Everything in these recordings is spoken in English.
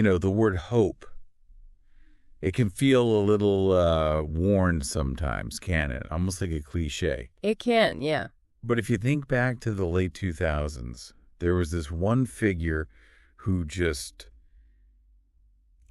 The word hope, it can feel a little worn sometimes, can it? Almost like a cliche. It can, yeah. But if you think back to the late 2000s, there was this one figure who just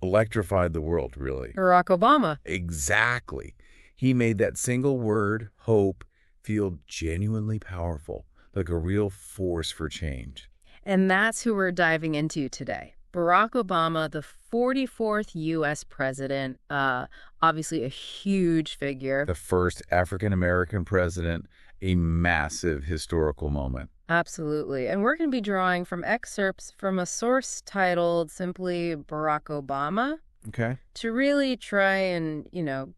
electrified the world, really. Barack Obama. Exactly. He made that single word, hope, feel genuinely powerful, like a real force for change. And that's who we're diving into today. Barack Obama, the 44th U.S. president, obviously a huge figure. The first African-American president, a massive historical moment. Absolutely. And we're going to be drawing from excerpts from a source titled simply Barack Obama. Okay. To really try and,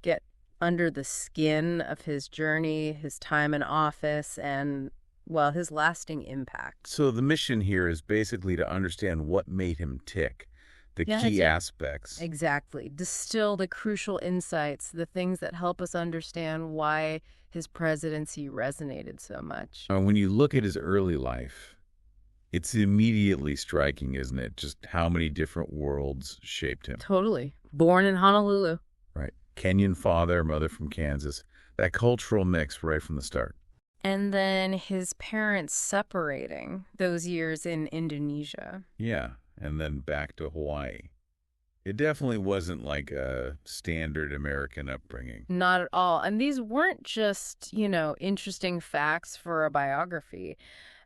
get under the skin of his journey, his time in office, and, well, his lasting impact. So the mission here is basically to understand what made him tick, the key aspects. Exactly. Distill the crucial insights, the things that help us understand why his presidency resonated so much. When you look at his early life, it's immediately striking, isn't it? Just how many different worlds shaped him. Totally. Born in Honolulu. Right. Kenyan father, mother from Kansas. That cultural mix right from the start. And then his parents separating those years in Indonesia. Yeah, and then back to Hawaii. It definitely wasn't like a standard American upbringing. Not at all. And these weren't just, interesting facts for a biography.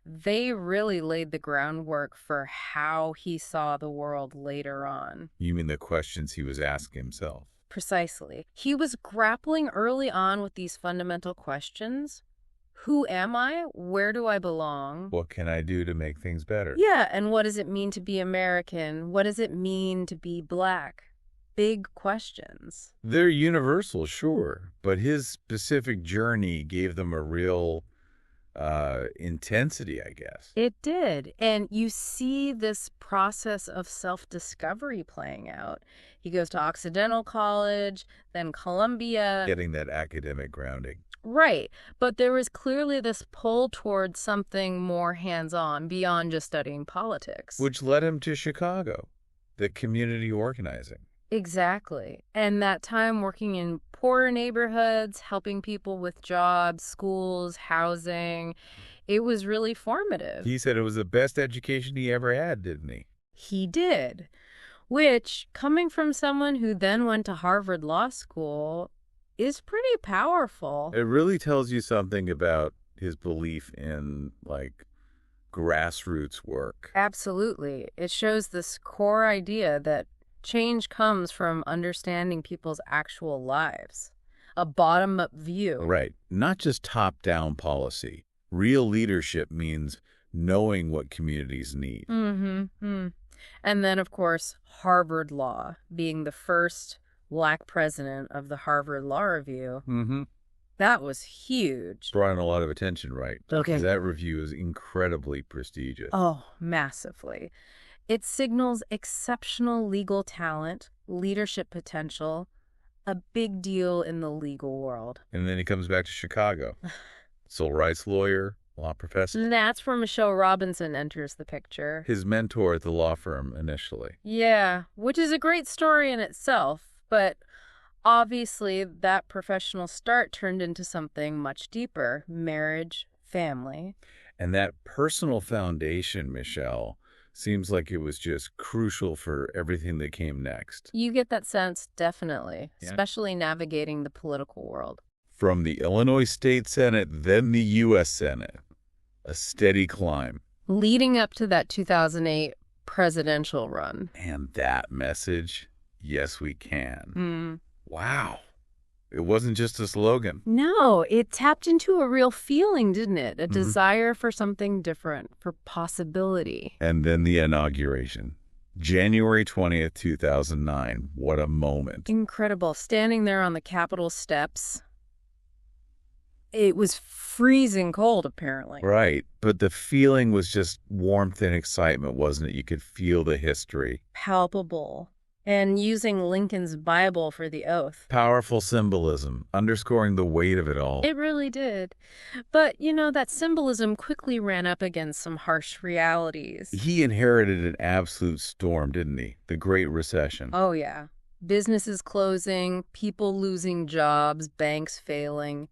They really laid the groundwork for how he saw the world later on. You mean the questions he was asking himself? Precisely. He was grappling early on with these fundamental questions. Who am I? Where do I belong? What can I do to make things better? Yeah, and what does it mean to be American? What does it mean to be Black? Big questions. They're universal, sure, but his specific journey gave them a real intensity, I guess. It did. And you see this process of self-discovery playing out. He goes to Occidental College, then Columbia. Getting that academic grounding. Right. But there was clearly this pull towards something more hands-on beyond just studying politics. Which led him to Chicago, the community organizing. Exactly. And that time working in poorer neighborhoods, helping people with jobs, schools, housing, it was really formative. He said it was the best education he ever had, didn't he? He did. Which, coming from someone who then went to Harvard Law School, is pretty powerful. It really tells you something about his belief in, grassroots work. Absolutely. It shows this core idea that change comes from understanding people's actual lives. A bottom-up view. Right. Not just top-down policy. Real leadership means knowing what communities need. Mm-hmm. And then, of course, Harvard Law, being the first Black president of the Harvard Law Review. Mm-hmm. That was huge. Brought in a lot of attention, right? Okay. Because that review is incredibly prestigious. Oh, massively. It signals exceptional legal talent, leadership potential, a big deal in the legal world. And then he comes back to Chicago. Civil rights lawyer, law professor. And that's where Michelle Robinson enters the picture. His mentor at the law firm initially. Yeah, which is a great story in itself, but obviously that professional start turned into something much deeper: marriage, family. And that personal foundation, Michelle, seems like it was just crucial for everything that came next. You get that sense, definitely, Yeah. especially navigating the political world. From the Illinois State Senate, then the U.S. Senate. A steady climb. Leading up to that 2008 presidential run. And that message, yes, we can. Wow. It wasn't just a slogan. No, it tapped into a real feeling, didn't it? A desire for something different, for possibility. And then the inauguration. January 20th, 2009. What a moment. Incredible. Standing there on the Capitol steps. It was freezing cold, apparently. Right. But the feeling was just warmth and excitement, wasn't it? You could feel the history. Palpable. And using Lincoln's Bible for the oath. Powerful symbolism, underscoring the weight of it all. It really did. But, that symbolism quickly ran up against some harsh realities. He inherited an absolute storm, didn't he? The Great Recession. Oh, yeah. Businesses closing, people losing jobs, banks failing.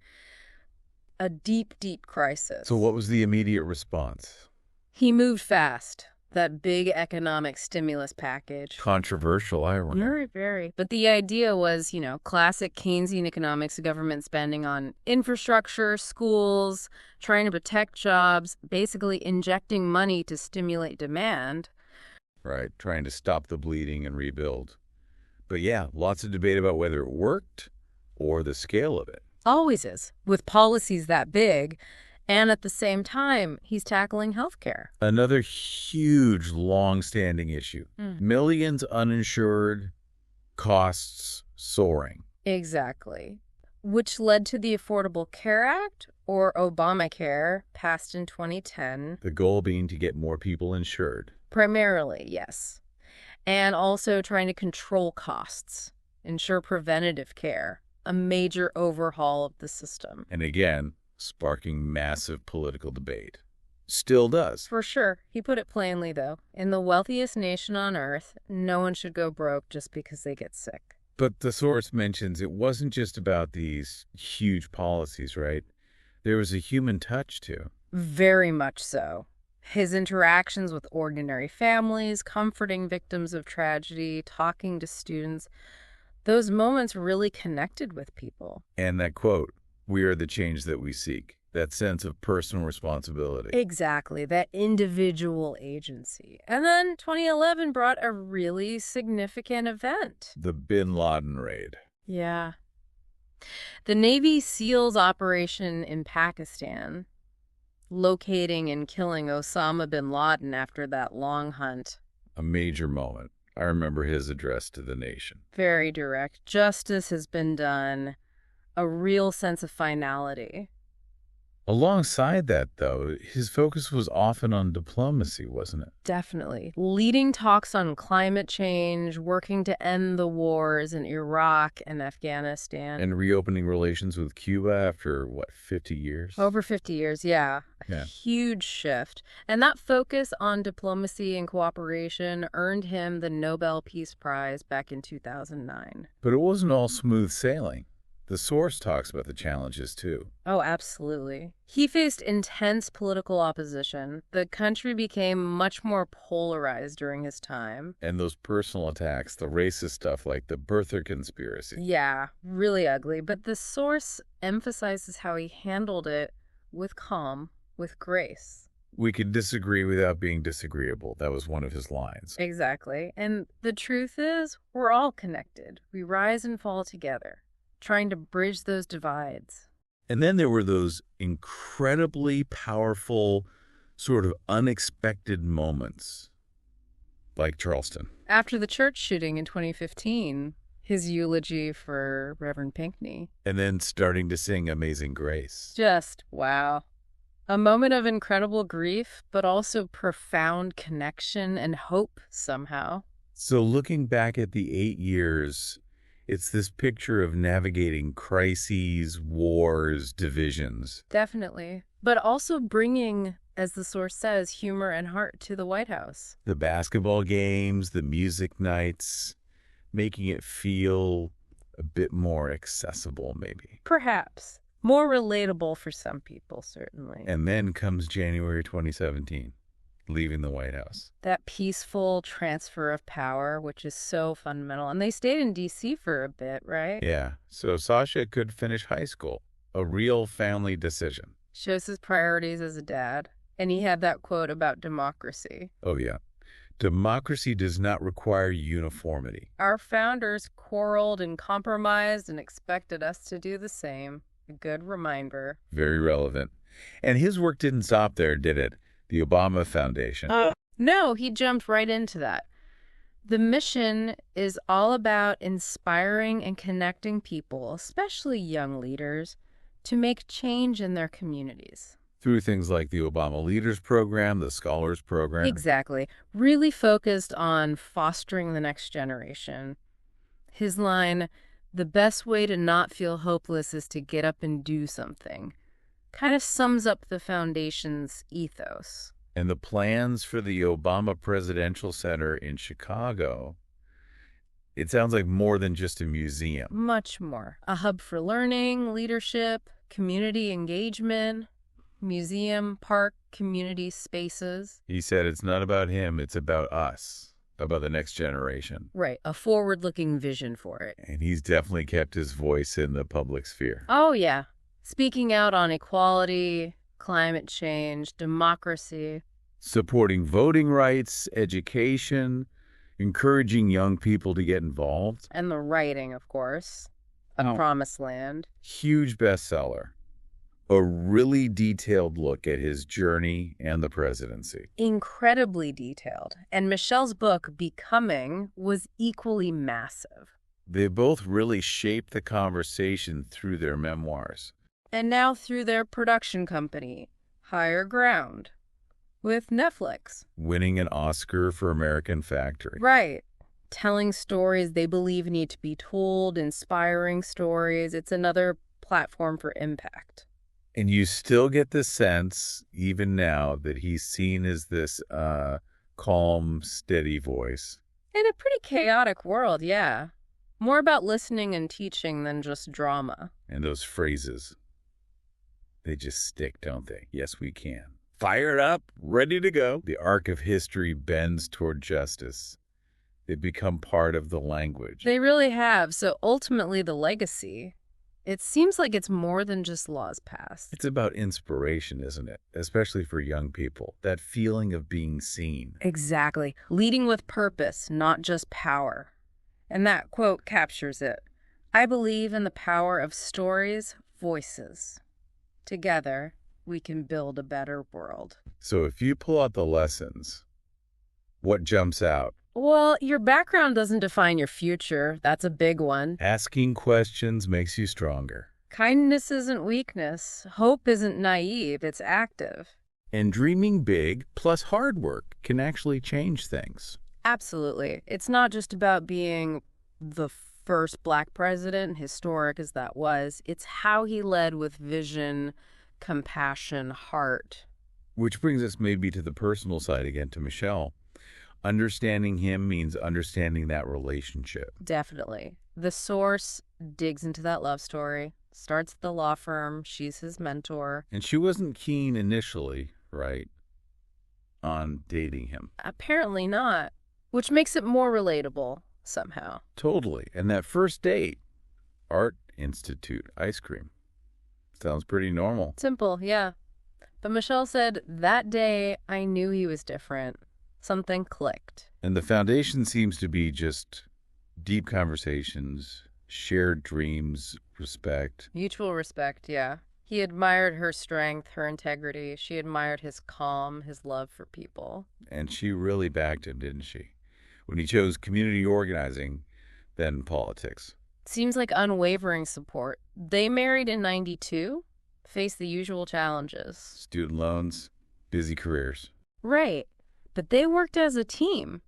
A deep, deep crisis. So what was the immediate response? He moved fast. That big economic stimulus package. Controversial, irony. Very, very. But the idea was, classic Keynesian economics, government spending on infrastructure, schools, trying to protect jobs, basically injecting money to stimulate demand. Right, trying to stop the bleeding and rebuild. But yeah, lots of debate about whether it worked or the scale of it. Always is, with policies that big. And at the same time, he's tackling healthcare. Another huge, long-standing issue. Millions uninsured, costs soaring. Exactly. Which led to the Affordable Care Act, or Obamacare, passed in 2010. The goal being to get more people insured. Primarily, yes. And also trying to control costs, ensure preventative care, a major overhaul of the system. And again, sparking massive political debate. Still does. For sure. He put it plainly, though. In the wealthiest nation on earth, no one should go broke just because they get sick. But the source mentions it wasn't just about these huge policies, right? There was a human touch, too. Very much so. His interactions with ordinary families, comforting victims of tragedy, talking to students, those moments really connected with people. And that quote, "We are the change that we seek," that sense of personal responsibility. Exactly, that individual agency. And then 2011 brought a really significant event. The Bin Laden raid. Yeah. The Navy SEALs operation in Pakistan, locating and killing Osama bin Laden after that long hunt. A major moment. I remember his address to the nation. Very direct. Justice has been done. A real sense of finality. Alongside that, though, his focus was often on diplomacy, wasn't it? Definitely. Leading talks on climate change, working to end the wars in Iraq and Afghanistan. And reopening relations with Cuba after, 50 years? Over 50 years, yeah. A huge shift. And that focus on diplomacy and cooperation earned him the Nobel Peace Prize back in 2009. But it wasn't all smooth sailing. The source talks about the challenges, too. Oh, absolutely. He faced intense political opposition. The country became much more polarized during his time. And those personal attacks, the racist stuff like the birther conspiracy. Yeah, really ugly. But the source emphasizes how he handled it with calm, with grace. We could disagree without being disagreeable. That was one of his lines. Exactly. And the truth is, we're all connected. We rise and fall together, trying to bridge those divides. And then there were those incredibly powerful, sort of unexpected moments, like Charleston. After the church shooting in 2015, his eulogy for Reverend Pinckney. And then starting to sing Amazing Grace. Just, wow. A moment of incredible grief, but also profound connection and hope somehow. So looking back at the 8 years, it's this picture of navigating crises, wars, divisions. Definitely. But also bringing, as the source says, humor and heart to the White House. The basketball games, the music nights, making it feel a bit more accessible, maybe. Perhaps. More relatable for some people, certainly. And then comes January 2017, leaving the White House. That peaceful transfer of power, which is so fundamental. And they stayed in D.C. for a bit, right? Yeah. So Sasha could finish high school. A real family decision. Shows his priorities as a dad. And he had that quote about democracy. Oh, yeah. Democracy does not require uniformity. Our founders quarreled and compromised and expected us to do the same. A good reminder. Very relevant. And his work didn't stop there, did it? The Obama Foundation. No, he jumped right into that. The mission is all about inspiring and connecting people, especially young leaders, to make change in their communities. through things like the Obama Leaders Program, the Scholars Program. Exactly. Really focused on fostering the next generation. His line, "The best way to not feel hopeless is to get up and do something," kind of sums up the foundation's ethos. And the plans for the Obama Presidential Center in Chicago, it sounds like more than just a museum. Much more. A hub for learning, leadership, community engagement, museum, park, community spaces. He said it's not about him, it's about us, about the next generation. Right, a forward-looking vision for it. And he's definitely kept his voice in the public sphere. Oh, yeah. Speaking out on equality, climate change, democracy. Supporting voting rights, education, encouraging young people to get involved. And the writing, of course. A Promised Land. Huge bestseller. A really detailed look at his journey and the presidency. Incredibly detailed. And Michelle's book, Becoming, was equally massive. They both really shaped the conversation through their memoirs. And now through their production company, Higher Ground, with Netflix. Winning an Oscar for American Factory. Right. Telling stories they believe need to be told, inspiring stories. It's another platform for impact. And you still get the sense, even now, that he's seen as this calm, steady voice. In a pretty chaotic world, yeah. More about listening and teaching than just drama. And those phrases, they just stick, don't they? Yes, we can. Fired up, ready to go. The arc of history bends toward justice. They become part of the language. They really have. So ultimately, the legacy, it seems like it's more than just laws passed. It's about inspiration, isn't it? Especially for young people. That feeling of being seen. Exactly. Leading with purpose, not just power. And that quote captures it. "I believe in the power of stories, voices. Together, we can build a better world." So if you pull out the lessons, what jumps out? Well, your background doesn't define your future. That's a big one. Asking questions makes you stronger. Kindness isn't weakness. Hope isn't naive. It's active. And dreaming big plus hard work can actually change things. Absolutely. It's not just about being the first Black president, historic as that was. It's how he led with vision, compassion, heart. Which brings us maybe to the personal side again, to Michelle. Understanding him means understanding that relationship. Definitely. The source digs into that love story, starts at the law firm, she's his mentor. And she wasn't keen initially, right, on dating him. Apparently not, which makes it more relatable somehow. Totally. And that first date, Art Institute ice cream. Sounds pretty normal. Simple, yeah. But Michelle said, "That day, I knew he was different. Something clicked." And the foundation seems to be just deep conversations, shared dreams, respect. Mutual respect, yeah. He admired her strength, her integrity. She admired his calm, his love for people. And she really backed him, didn't she? When he chose community organizing, then politics. Seems like unwavering support. They married in 92, faced the usual challenges. Student loans, busy careers. Right. But they worked as a team.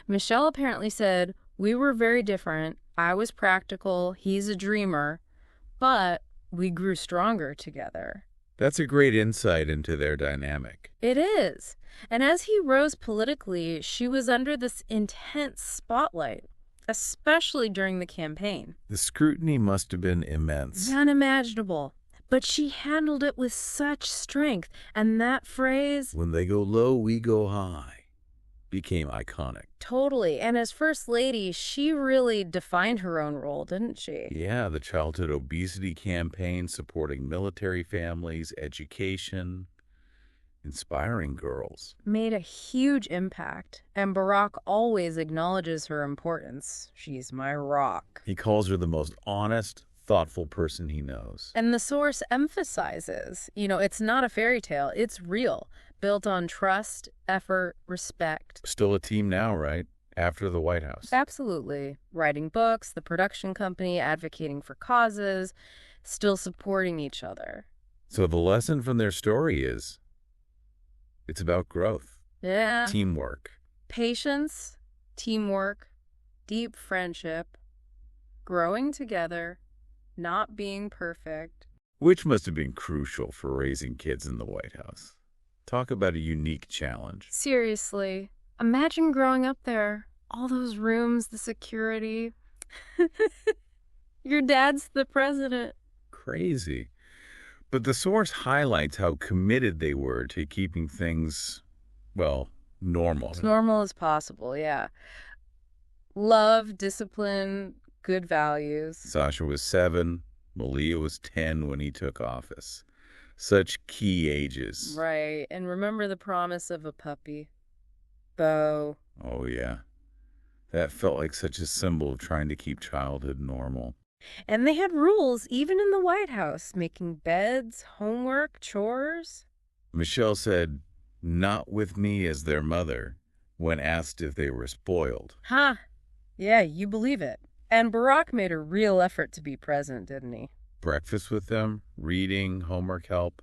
Michelle apparently said, "We were very different. I was practical. He's a dreamer. But we grew stronger together." That's a great insight into their dynamic. It is. And as he rose politically, she was under this intense spotlight, especially during the campaign. The scrutiny must have been immense. Unimaginable. But she handled it with such strength. And that phrase, "When they go low, we go high," became iconic. totally. And as First Lady, she really defined her own role, didn't she? Yeah, the childhood obesity campaign, supporting military families, education, inspiring girls. Made a huge impact. And Barack always acknowledges her importance. "She's my rock." He calls her the most honest, thoughtful person he knows. And the source emphasizes, it's not a fairy tale. It's real, built on trust, effort, respect. Still a team now, right? After the White House. Absolutely. Writing books, the production company, advocating for causes, still supporting each other. So the lesson from their story is it's about growth, Yeah. teamwork. Patience, teamwork, deep friendship, growing together, not being perfect. Which must have been crucial for raising kids in the White House. Talk about a unique challenge. Seriously, imagine growing up there. All those rooms, the security. Your dad's the president. Crazy. But the source highlights how committed they were to keeping things, well, normal. As normal as possible, yeah. Love, discipline, good values. Sasha was 7, Malia was 10 when he took office. Such key ages. Right, and remember the promise of a puppy. Beau. Oh, yeah. That felt like such a symbol of trying to keep childhood normal. And they had rules, even in the White House, making beds, homework, chores. Michelle said, "Not with me as their mother," when asked if they were spoiled. Huh. Yeah, you believe it. And Barack made a real effort to be present, didn't he? Breakfast with them, reading, homework help,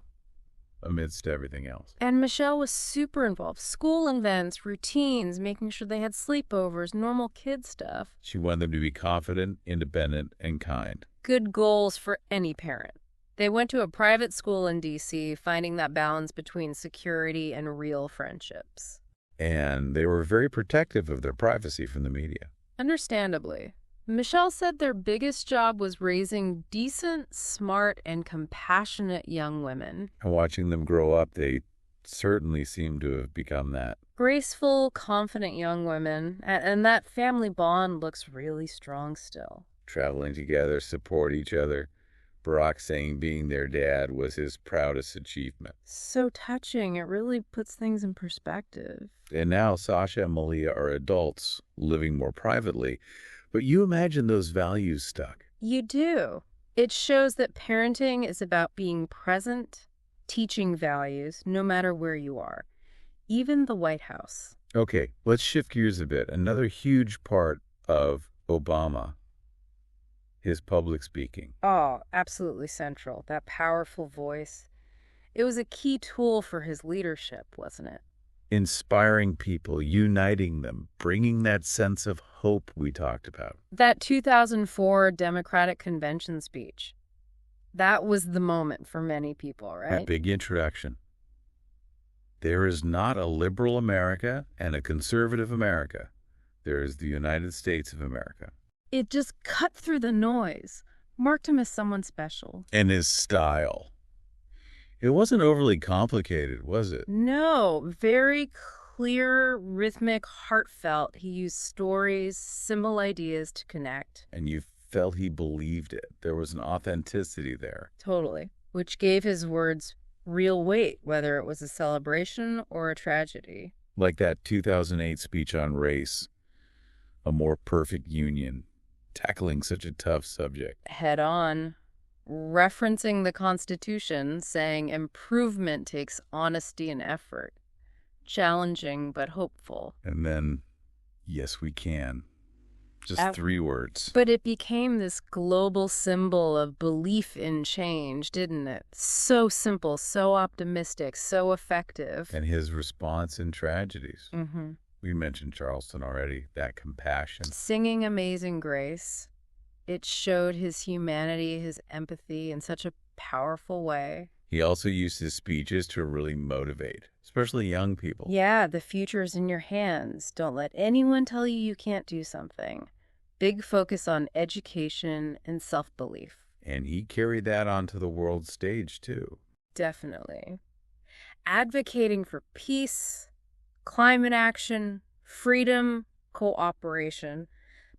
amidst everything else. And Michelle was super involved. School events, routines, making sure they had sleepovers, normal kid stuff. She wanted them to be confident, independent, and kind. Good goals for any parent. They went to a private school in D.C., finding that balance between security and real friendships. And they were very protective of their privacy from the media. Understandably. Michelle said their biggest job was raising decent, smart, and compassionate young women. And watching them grow up, they certainly seem to have become that. Graceful, confident young women, and that family bond looks really strong still. Traveling together, support each other. Barack saying being their dad was his proudest achievement. So touching. It really puts things in perspective. And now Sasha and Malia are adults, living more privately. But you imagine those values stuck. You do. It shows that parenting is about being present, teaching values, no matter where you are, even the White House. Okay, let's shift gears a bit. Another huge part of Obama, his public speaking. Oh, absolutely central. That powerful voice. It was a key tool for his leadership, wasn't it? Inspiring people, uniting them, bringing that sense of hope we talked about. That 2004 Democratic Convention speech, that was the moment for many people, right? That big introduction. There is not a liberal America and a conservative America. There is the United States of America. It just cut through the noise, marked him as someone special. And his style. It wasn't overly complicated, was it? No, very clear, rhythmic, heartfelt. He used stories, simple ideas to connect. And you felt he believed it. There was an authenticity there. Totally. Which gave his words real weight, whether it was a celebration or a tragedy. Like that 2008 speech on race, A More Perfect Union, tackling such a tough subject. Head on. Referencing the Constitution, saying improvement takes honesty and effort. Challenging but hopeful. And then, yes, we can. Just 3 words. But it became this global symbol of belief in change, didn't it? So simple, so optimistic, so effective. And his response in tragedies. Mm-hmm. We mentioned Charleston already, that compassion. Singing Amazing Grace. It showed his humanity, his empathy in such a powerful way. He also used his speeches to really motivate, especially young people. Yeah, the future is in your hands. Don't let anyone tell you you can't do something. Big focus on education and self-belief. And he carried that onto the world stage, too. Definitely. Advocating for peace, climate action, freedom, cooperation.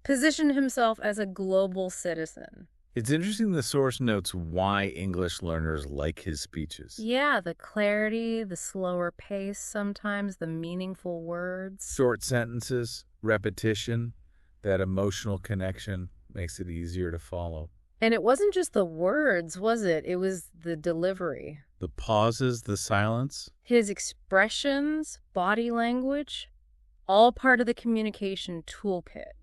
Positioned himself as a global citizen. It's interesting the source notes why English learners like his speeches. Yeah, the clarity, the slower pace sometimes, the meaningful words. Short sentences, repetition, that emotional connection makes it easier to follow. And it wasn't just the words, was it? It was the delivery. The pauses, the silence. His expressions, body language, all part of the communication toolkit.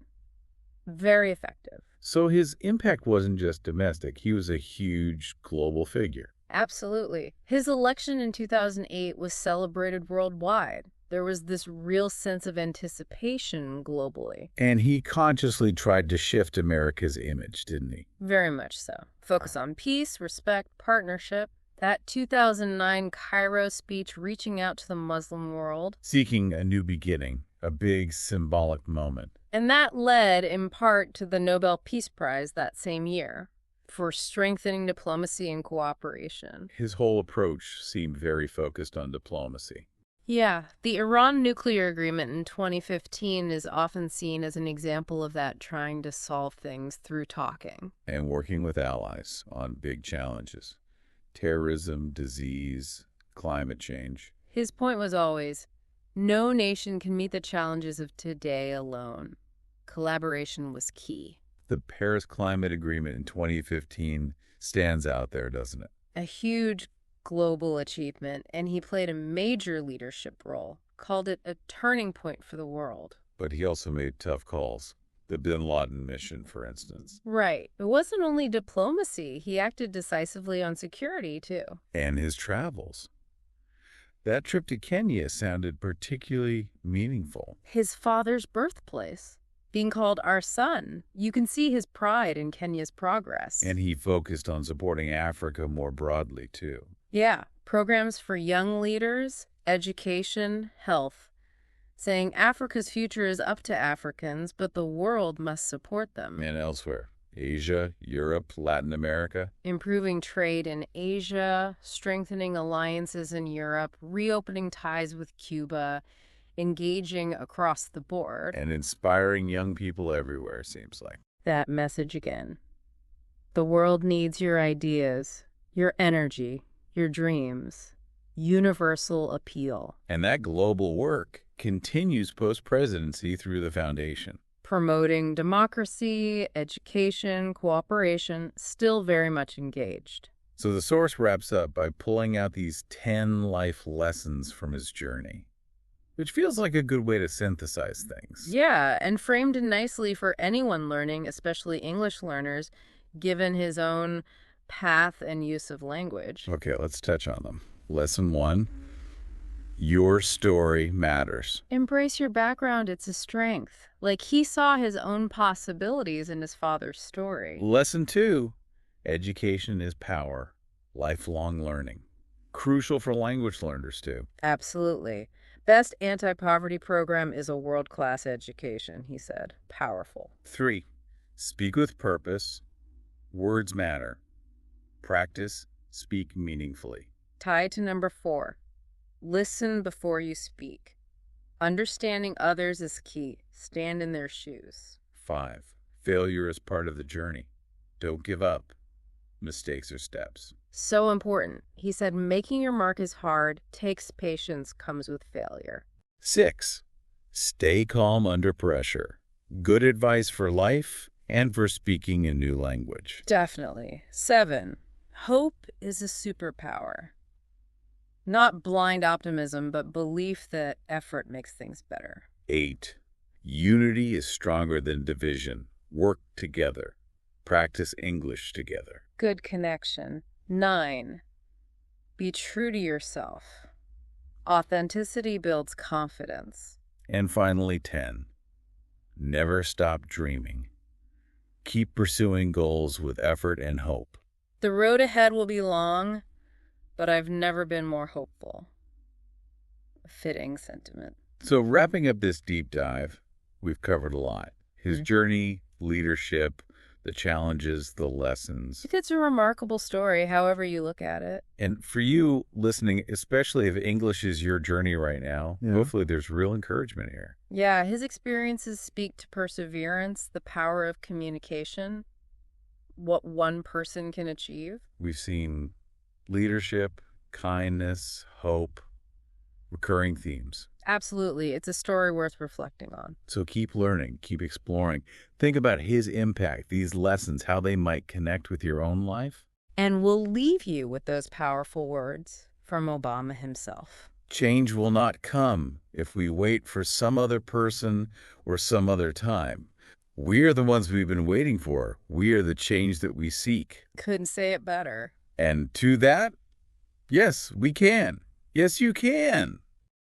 Very effective. So his impact wasn't just domestic. He was a huge global figure. Absolutely. His election in 2008 was celebrated worldwide. There was this real sense of anticipation globally. And he consciously tried to shift America's image, didn't he? Very much so. Focus on peace, respect, partnership. That 2009 Cairo speech reaching out to the Muslim world. Seeking a new beginning, a big symbolic moment. And that led, in part, to the Nobel Peace Prize that same year for strengthening diplomacy and cooperation. His whole approach seemed very focused on diplomacy. Yeah, the Iran nuclear agreement in 2015 is often seen as an example of that, trying to solve things through talking. And working with allies on big challenges. Terrorism, disease, climate change. His point was always, no nation can meet the challenges of today alone. Collaboration was key. The Paris Climate Agreement in 2015 stands out there, doesn't it? A huge global achievement, and he played a major leadership role, called it a turning point for the world. But he also made tough calls. The Bin Laden mission, for instance. Right. It wasn't only diplomacy. He acted decisively on security, too. And his travels. That trip to Kenya sounded particularly meaningful. His father's birthplace. Being called our son, you can see his pride in Kenya's progress. And he focused on supporting Africa more broadly, too. Yeah, programs for young leaders, education, health, saying Africa's future is up to Africans, but the world must support them. And elsewhere, Asia, Europe, Latin America. Improving trade in Asia, strengthening alliances in Europe, reopening ties with Cuba, engaging across the board. And inspiring young people everywhere, seems like. That message again. The world needs your ideas, your energy, your dreams. Universal appeal. And that global work continues post-presidency through the foundation. Promoting democracy, education, cooperation, still very much engaged. So the source wraps up by pulling out these 10 life lessons from his journey, which feels like a good way to synthesize things. Yeah, and framed nicely for anyone learning, especially English learners, given his own path and use of language. Okay, let's touch on them. Lesson 1, your story matters. Embrace your background, it's a strength. Like he saw his own possibilities in his father's story. Lesson 2, education is power, lifelong learning. Crucial for language learners too. Absolutely. Best anti-poverty program is a world-class education, he said. Powerful. 3, speak with purpose. Words matter. Practice, speak meaningfully. Tied to number 4, listen before you speak. Understanding others is key. Stand in their shoes. 5, failure is part of the journey. Don't give up. Mistakes are steps. So important. He said making your mark is hard, takes patience, comes with failure. 6, stay calm under pressure. Good advice for life and for speaking a new language. Definitely. 7, hope is a superpower. Not blind optimism, but belief that effort makes things better. 8, unity is stronger than division. Work together. Practice English together. Good connection. 9, be true to yourself. Authenticity builds confidence. And finally, 10, never stop dreaming. Keep pursuing goals with effort and hope. The road ahead will be long, but I've never been more hopeful. A fitting sentiment. So wrapping up this deep dive, we've covered a lot. His journey, leadership, the challenges, the lessons. It's a remarkable story, however you look at it. And for you listening, especially if English is your journey right now, hopefully there's real encouragement here. Yeah, his experiences speak to perseverance, the power of communication, what one person can achieve. We've seen leadership, kindness, hope, recurring themes. Absolutely. It's a story worth reflecting on. So keep learning, keep exploring. Think about his impact, these lessons, how they might connect with your own life. And we'll leave you with those powerful words from Obama himself. Change will not come if we wait for some other person or some other time. We are the ones we've been waiting for. We are the change that we seek. Couldn't say it better. And to that, yes, we can. Yes, you can.